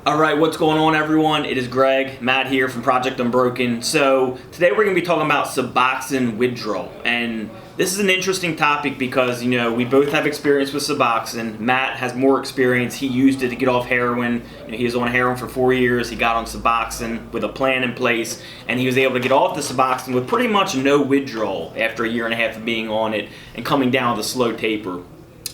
Alright, what's going on everyone? It is Greg, Matt here from Project Unbroken. So today we're going to be talking about Suboxone withdrawal. And this is an interesting topic because, we both have experience with Suboxone. Matt has more experience. He used it to get off heroin. He was on heroin for 4 years. He got on Suboxone with a plan in place. And he was able to get off the Suboxone with pretty much no withdrawal after a year and a half of being on it and coming down with a slow taper.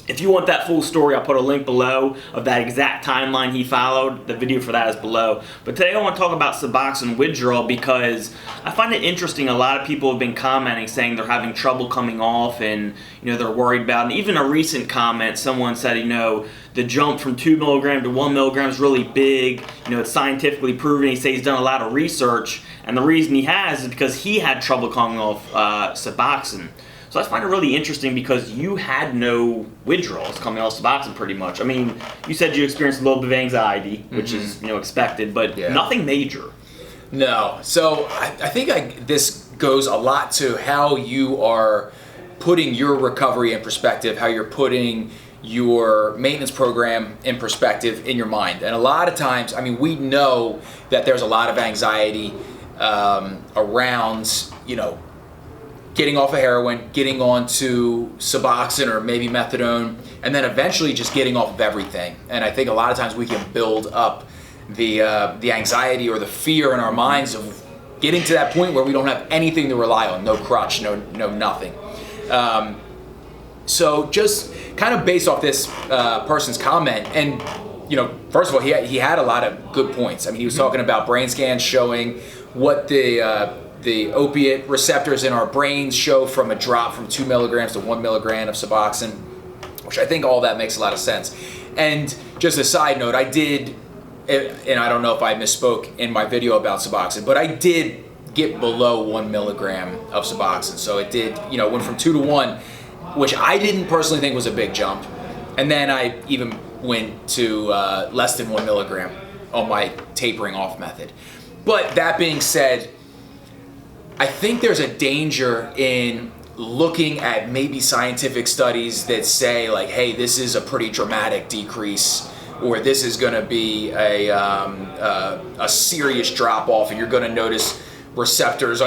If you want that full story, I'll put a link below of that exact timeline he followed. The video for that is below. But today I want to talk about Suboxone withdrawal because I find it interesting. A lot of people have been commenting saying they're having trouble coming off and they're worried about it. And even a recent comment, someone said, the jump from 2 milligrams to 1 milligram is really big. It's scientifically proven. He says he's done a lot of research. And the reason he has is because he had trouble coming off Suboxone. So I find it really interesting because you had no withdrawals coming off Suboxone pretty much. I mean, you said you experienced a little bit of anxiety, which is expected, but nothing major. No. So I think this goes a lot to how you are putting your recovery in perspective, how you're putting your maintenance program in perspective in your mind. And a lot of times, we know that there's a lot of anxiety around, getting off of heroin, getting onto Suboxone or maybe methadone, and then eventually just getting off of everything. And I think a lot of times we can build up the anxiety or the fear in our minds of getting to that point where we don't have anything to rely on, no crutch, no nothing. So just kind of based off this person's comment, and first of all, he had a lot of good points. He was talking about brain scans showing what the opiate receptors in our brains show from a drop from 2 milligrams to 1 milligram of Suboxone, which I think all that makes a lot of sense. And just a side note, I did, and I don't know if I misspoke in my video about Suboxone, but I did get below 1 milligram of Suboxone. So it did, went from 2 to 1, which I didn't personally think was a big jump. And then I even went to less than 1 milligram on my tapering off method. But that being said, I think there's a danger in looking at maybe scientific studies that say like, hey, this is a pretty dramatic decrease, or this is going to be a serious drop off, and you're going to notice receptors,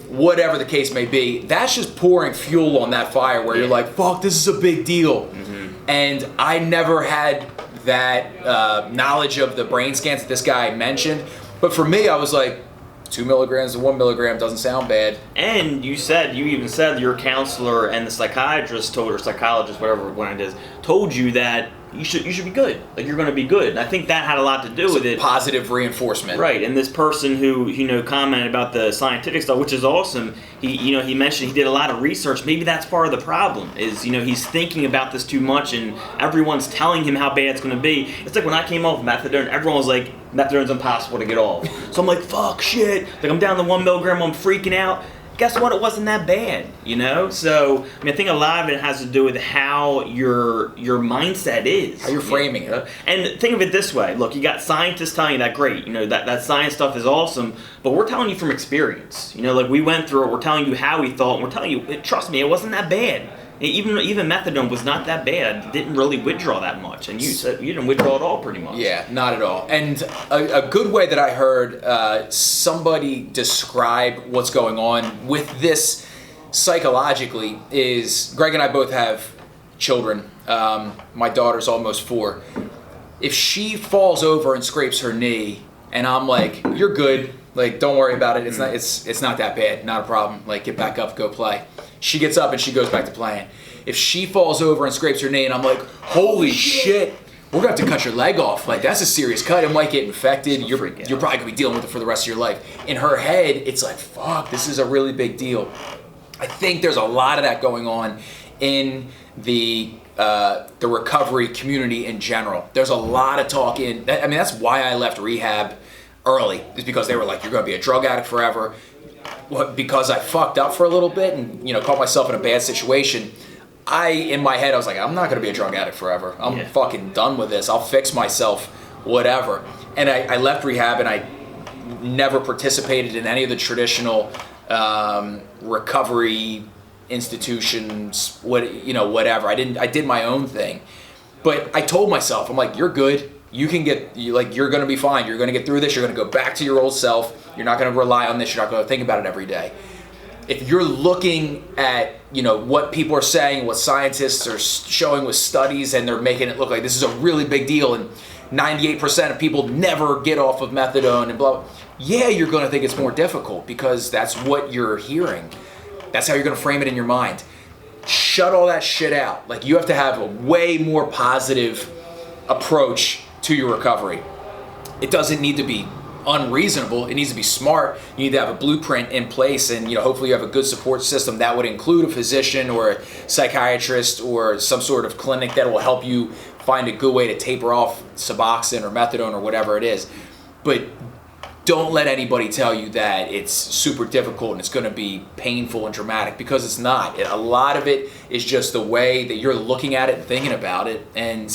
whatever the case may be. That's just pouring fuel on that fire where you're like, fuck, this is a big deal. Mm-hmm. And I never had that knowledge of the brain scans that this guy mentioned. But for me, I was like, 2 milligrams to 1 milligram doesn't sound bad. And you even said your counselor and the psychiatrist or psychologist, whatever one it is, told you that you should be good. Like, you're going to be good. And I think that had a lot to do with it. Positive reinforcement. Right. And this person who, commented about the scientific stuff, which is awesome, he mentioned he did a lot of research. Maybe that's part of the problem is, he's thinking about this too much and everyone's telling him how bad it's going to be. It's like when I came off methadone, everyone was like, methadone's impossible to get off. So I'm like, fuck, shit. Like, I'm down to 1 milligram, I'm freaking out. Guess what? It wasn't that bad, So, I think a lot of it has to do with how your mindset is. How you're framing it. And think of it this way. Look, you got scientists telling you that great. That science stuff is awesome. But we're telling you from experience. Like, we went through it. We're telling you how we thought. And we're telling you, trust me, it wasn't that bad. Even methadone was not that bad. It didn't really withdraw that much. And you said you didn't withdraw at all pretty much. Yeah, not at all. And a good way that I heard somebody describe what's going on with this psychologically is, Greg and I both have children. My daughter's almost 4. If she falls over and scrapes her knee and I'm like, you're good, like, don't worry about it. It's not that bad. Not a problem. Like, get back up, go play. She gets up and she goes back to playing. If she falls over and scrapes her knee and I'm like, holy shit, we're going to have to cut your leg off. Like, that's a serious cut. It might get infected. You're probably going to be dealing with it for the rest of your life. In her head, it's like, fuck, this is a really big deal. I think there's a lot of that going on in the recovery community in general. There's a lot of talk that's why I left rehab early, is because they were like, you're going to be a drug addict forever. Because I fucked up for a little bit and caught myself in a bad situation, in my head I was like, I'm not going to be a drug addict forever. I'm fucking done with this. I'll fix myself, whatever. And I left rehab and I never participated in any of the traditional recovery institutions, whatever. I did my own thing. But I told myself, I'm like, you're good. you can you're going to be fine. You're going to get through this. You're going to go back to your old self. You're not going to rely on this. You're not going to think about it every day. If you're looking at, what people are saying, what scientists are showing with studies, and they're making it look like this is a really big deal, and 98% of people never get off of methadone and blah, blah. Yeah, you're going to think it's more difficult because that's what you're hearing. That's how you're going to frame it in your mind. Shut all that shit out. Like, you have to have a way more positive approach to your recovery. It doesn't need to be unreasonable. It needs to be smart. You need to have a blueprint in place, and hopefully you have a good support system that would include a physician or a psychiatrist or some sort of clinic that will help you find a good way to taper off Suboxone or methadone or whatever it is. But don't let anybody tell you that it's super difficult and it's going to be painful and dramatic, because it's not. A lot of it is just the way that you're looking at it and thinking about it, and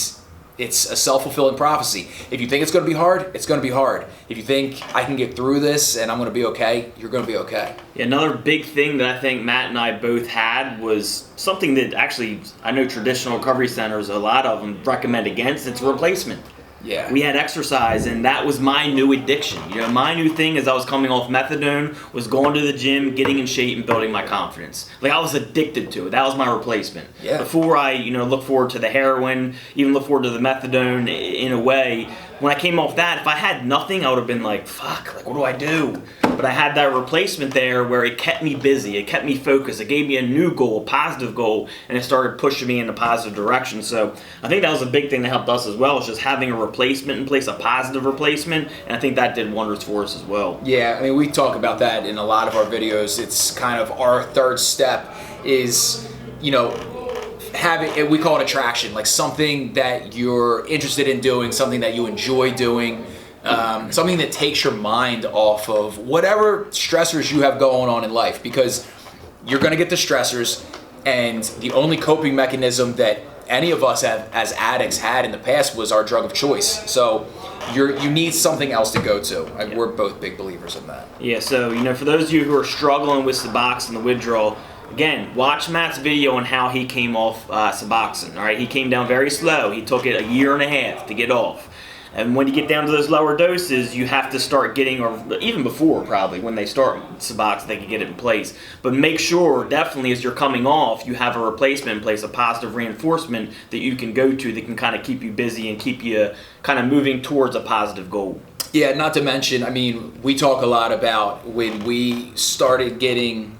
it's a self-fulfilling prophecy. If you think it's going to be hard, it's going to be hard. If you think I can get through this and I'm going to be okay, you're going to be okay. Yeah, another big thing that I think Matt and I both had was something that actually I know traditional recovery centers, a lot of them recommend against. It's replacement. Yeah. We had exercise, and that was my new addiction. My new thing as I was coming off methadone was going to the gym, getting in shape, and building my confidence. Like, I was addicted to it. That was my replacement. Yeah. Before I, look forward to the heroin, even look forward to the methadone in a way. When I came off that, if I had nothing, I would have been like, fuck, like, what do I do? But I had that replacement there where it kept me busy, it kept me focused, it gave me a new goal, a positive goal, and it started pushing me in a positive direction. So I think that was a big thing that helped us as well, is just having a replacement in place, a positive replacement, and I think that did wonders for us as well. Yeah, I mean, we talk about that in a lot of our videos. It's kind of our third step is, having, we call it attraction, like something that you're interested in doing, something that you enjoy doing, something that takes your mind off of whatever stressors you have going on in life, because you're going to get the stressors, and the only coping mechanism that any of us as addicts had in the past was our drug of choice. So you need something else to go to. Yeah. We're both big believers in that. Yeah, so for those of you who are struggling with Suboxone and the withdrawal, again, watch Matt's video on how he came off Suboxone. All right, he came down very slow. He took it 1.5 years to get off. And when you get down to those lower doses, you have to start getting, or even before probably, when they start Suboxone, they can get it in place. But make sure, definitely, as you're coming off, you have a replacement in place, a positive reinforcement that you can go to that can kind of keep you busy and keep you kind of moving towards a positive goal. Yeah, not to mention, I mean, we talk a lot about when we started getting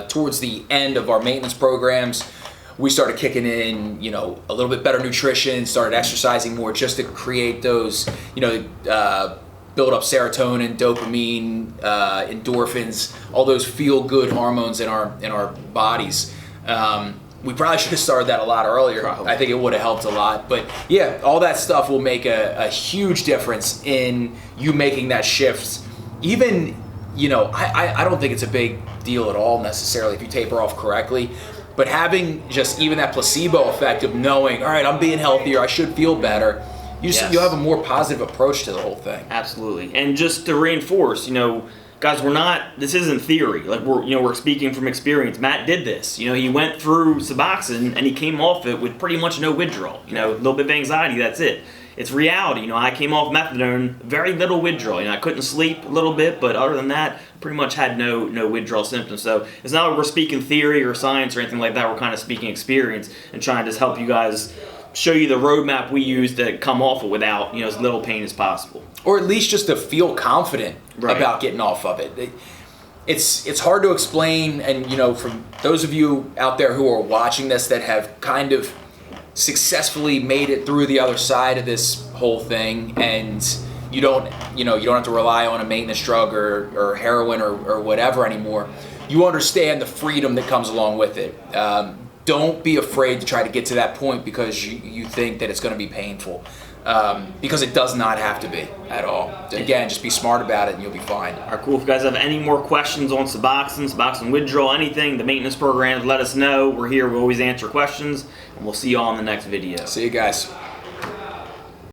towards the end of our maintenance programs, we started kicking in, a little bit better nutrition, started exercising more just to create those, build up serotonin, dopamine, endorphins, all those feel-good hormones in our bodies. We probably should have started that a lot earlier. Probably. I think it would have helped a lot. But yeah, all that stuff will make a huge difference in you making that shift. Even, I don't think it's a big deal at all necessarily if you taper off correctly. But having just even that placebo effect of knowing, all right, I'm being healthier, I should feel better, you'll have a more positive approach to the whole thing. Absolutely. And just to reinforce, guys, this isn't theory. Like, we're speaking from experience. Matt did this. He went through Suboxone and he came off it with pretty much no withdrawal. A little bit of anxiety, that's it. It's reality. I came off methadone, very little withdrawal. I couldn't sleep a little bit, but other than that, pretty much had no withdrawal symptoms. So it's not like we're speaking theory or science or anything like that. We're kind of speaking experience and trying to just help you guys, show you the roadmap we use to come off it without as little pain as possible. Or at least just to feel confident about getting off of it. It's hard to explain, and from those of you out there who are watching this that have kind of successfully made it through the other side of this whole thing, and you don't have to rely on a maintenance drug or heroin or whatever anymore. You understand the freedom that comes along with it. Don't be afraid to try to get to that point because you think that it's going to be painful, because it does not have to be at all. Again, just be smart about it and you'll be fine. All right, cool. If you guys have any more questions on Suboxone withdrawal, anything, the maintenance programs, let us know. We're here. We always answer questions, and we'll see you all in the next video. See you guys.